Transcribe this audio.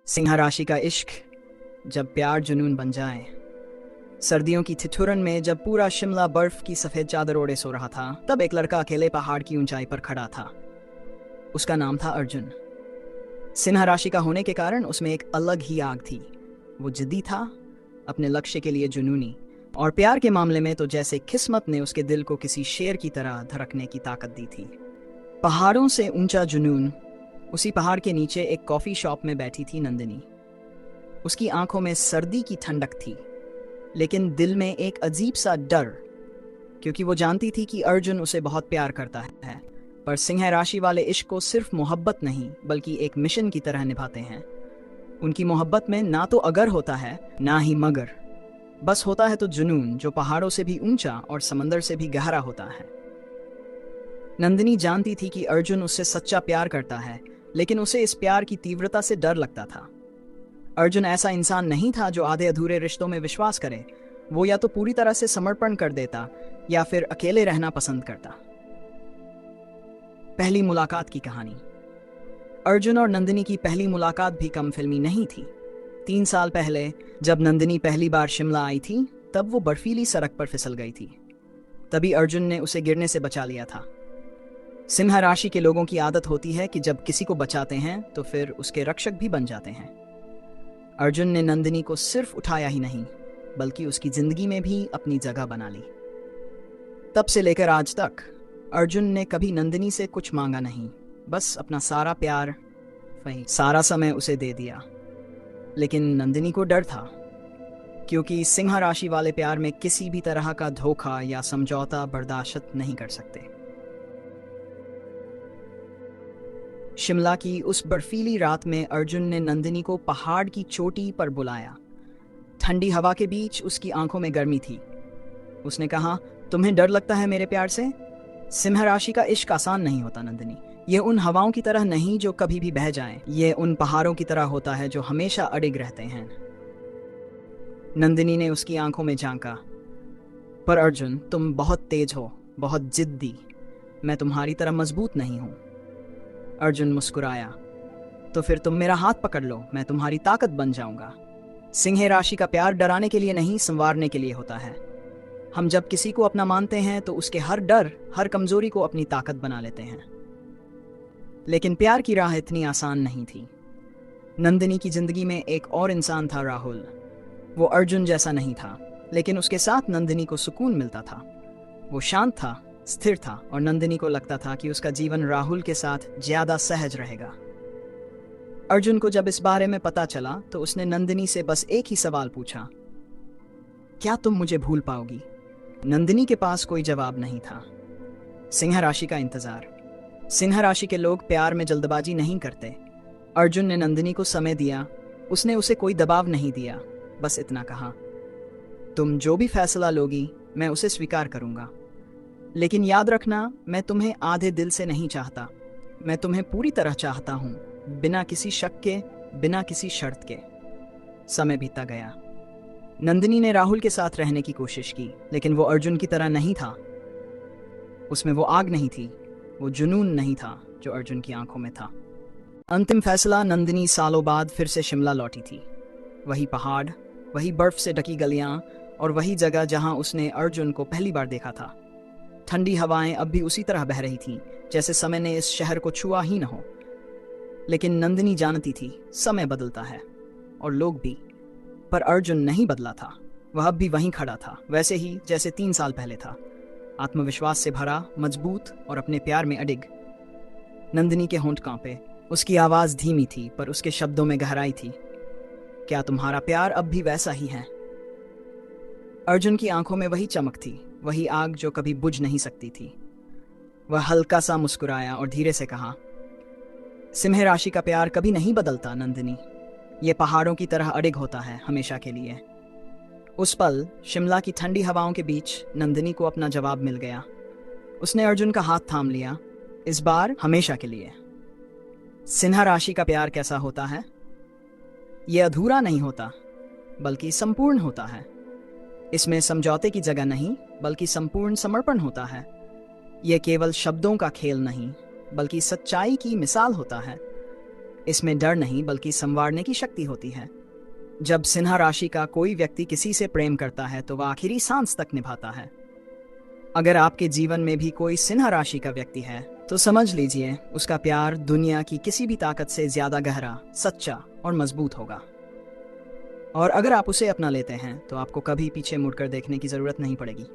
सिंह राशि का इश्क जब प्यार जुनून बन जाए। सर्दियों की ठिठुरन में जब पूरा शिमला बर्फ की सफेद चादर ओढ़े सो रहा था, तब एक लड़का अकेले पहाड़ की ऊंचाई पर खड़ा था। उसका नाम था अर्जुन। सिंह राशि का होने के कारण उसमें एक अलग ही आग थी। वो जिद्दी था, अपने लक्ष्य के लिए जुनूनी, और प्यार के मामले में तो जैसे किस्मत ने उसके दिल को किसी शेर की तरह धड़कने की ताकत दी थी। पहाड़ों से ऊंचा जुनून। उसी पहाड़ के नीचे एक कॉफी शॉप में बैठी थी नंदिनी। उसकी आंखों में सर्दी की ठंडक थी, लेकिन दिल में एक अजीब सा डर, क्योंकि वो जानती थी कि अर्जुन उसे बहुत प्यार करता है। पर सिंह राशि वाले इश्क को सिर्फ मोहब्बत नहीं बल्कि एक मिशन की तरह निभाते हैं। उनकी मोहब्बत में ना तो अगर होता है ना ही मगर, बस होता है तो जुनून, जो पहाड़ों से भी ऊंचा और समंदर से भी गहरा होता है। नंदिनी जानती थी कि अर्जुन उससे सच्चा प्यार करता है, लेकिन उसे इस प्यार की तीव्रता से डर लगता था। अर्जुन ऐसा इंसान नहीं था जो आधे अधूरे रिश्तों में विश्वास करे। वो या तो पूरी तरह से समर्पण कर देता या फिर अकेले रहना पसंद करता। पहली मुलाकात की कहानी। अर्जुन और नंदिनी की पहली मुलाकात भी कम फिल्मी नहीं थी। 3 साल पहले जब नंदिनी पहली बार शिमला आई थी, तब वो बर्फीली सड़क पर फिसल गई थी। तभी अर्जुन ने उसे गिरने से बचा लिया था। सिंह राशि के लोगों की आदत होती है कि जब किसी को बचाते हैं तो फिर उसके रक्षक भी बन जाते हैं। अर्जुन ने नंदिनी को सिर्फ उठाया ही नहीं, बल्कि उसकी जिंदगी में भी अपनी जगह बना ली। तब से लेकर आज तक अर्जुन ने कभी नंदिनी से कुछ मांगा नहीं, बस अपना सारा प्यार, वही सारा समय उसे दे दिया। लेकिन नंदिनी को डर था, क्योंकि सिंह राशि वाले प्यार में किसी भी तरह का धोखा या समझौता बर्दाश्त नहीं कर सकते। शिमला की उस बर्फीली रात में अर्जुन ने नंदिनी को पहाड़ की चोटी पर बुलाया। ठंडी हवा के बीच उसकी आंखों में गर्मी थी। उसने कहा, तुम्हें डर लगता है मेरे प्यार से? सिंह राशि का इश्क आसान नहीं होता नंदिनी। ये उन हवाओं की तरह नहीं जो कभी भी बह जाएं। ये उन पहाड़ों की तरह होता है जो हमेशा अडिग रहते हैं। नंदिनी ने उसकी आंखों में झांका। पर अर्जुन, तुम बहुत तेज हो, बहुत जिद्दी। मैं तुम्हारी तरह मजबूत नहीं हूं। अर्जुन मुस्कुराया। तो फिर तुम मेरा हाथ पकड़ लो, मैं तुम्हारी ताकत बन जाऊंगा। सिंह राशि का प्यार डराने के लिए नहीं, संवारने के लिए होता है। हम जब किसी को अपना मानते हैं तो उसके हर डर, हर कमजोरी को अपनी ताकत बना लेते हैं। लेकिन प्यार की राह इतनी आसान नहीं थी। नंदिनी की जिंदगी में एक और इंसान था, राहुल। वो अर्जुन जैसा नहीं था, लेकिन उसके साथ नंदिनी को सुकून मिलता था। वो शांत था, स्थिर था, और नंदिनी को लगता था कि उसका जीवन राहुल के साथ ज्यादा सहज रहेगा। अर्जुन को जब इस बारे में पता चला तो उसने नंदिनी से बस एक ही सवाल पूछा, क्या तुम मुझे भूल पाओगी? नंदिनी के पास कोई जवाब नहीं था। सिंह राशि का इंतजार। सिंह राशि के लोग प्यार में जल्दबाजी नहीं करते। अर्जुन ने नंदिनी को समय दिया। उसने उसे कोई दबाव नहीं दिया, बस इतना कहा, तुम जो भी फैसला लोगी मैं उसे स्वीकार करूंगा। लेकिन याद रखना, मैं तुम्हें आधे दिल से नहीं चाहता। मैं तुम्हें पूरी तरह चाहता हूं, बिना किसी शक के, बिना किसी शर्त के। समय बीतता गया। नंदिनी ने राहुल के साथ रहने की कोशिश की, लेकिन वो अर्जुन की तरह नहीं था। उसमें वो आग नहीं थी, वो जुनून नहीं था जो अर्जुन की आंखों में था। अंतिम फैसला। नंदिनी सालों बाद फिर से शिमला लौटी थी। वही पहाड़, वही बर्फ से ढकी गलियां, और वही जगह जहां उसने अर्जुन को पहली बार देखा था। ठंडी हवाएं अब भी उसी तरह बह रही थीं, जैसे समय ने इस शहर को छुआ ही न हो। लेकिन नंदिनी जानती थी, समय बदलता है, और लोग भी। पर अर्जुन नहीं बदला था। वह अब भी वहीं खड़ा था, वैसे ही जैसे 3 साल पहले था। आत्मविश्वास से भरा, मजबूत, और अपने प्यार में अडिग। नंदिनी के होंठ कांपे। उसकी आवाज धीमी थी, पर उसके शब्दों में गहराई थी। क्या तुम्हारा प्यार अब भी वैसा ही है? अर्जुन की आंखों में वही चमक थी, वही आग जो कभी बुझ नहीं सकती थी। वह हल्का सा मुस्कुराया और धीरे से कहा, सिंह राशि का प्यार कभी नहीं बदलता नंदिनी। ये पहाड़ों की तरह अडिग होता है, हमेशा के लिए। उस पल शिमला की ठंडी हवाओं के बीच नंदिनी को अपना जवाब मिल गया। उसने अर्जुन का हाथ थाम लिया, इस बार हमेशा के लिए। सिंह राशि का प्यार कैसा होता है? यह अधूरा नहीं होता, बल्कि संपूर्ण होता है। इसमें समझौते की जगह नहीं, बल्कि संपूर्ण समर्पण होता है। यह केवल शब्दों का खेल नहीं, बल्कि सच्चाई की मिसाल होता है। इसमें डर नहीं बल्कि संवारने की शक्ति होती है। जब सिन्हा राशि का कोई व्यक्ति किसी से प्रेम करता है तो वह आखिरी सांस तक निभाता है। अगर आपके जीवन में भी कोई सिन्हा राशि का व्यक्ति है तो समझ लीजिए उसका प्यार दुनिया की किसी भी ताकत से ज्यादा गहरा, सच्चा और मजबूत होगा। और अगर आप उसे अपना लेते हैं तो आपको कभी पीछे मुड़कर देखने की जरूरत नहीं पड़ेगी।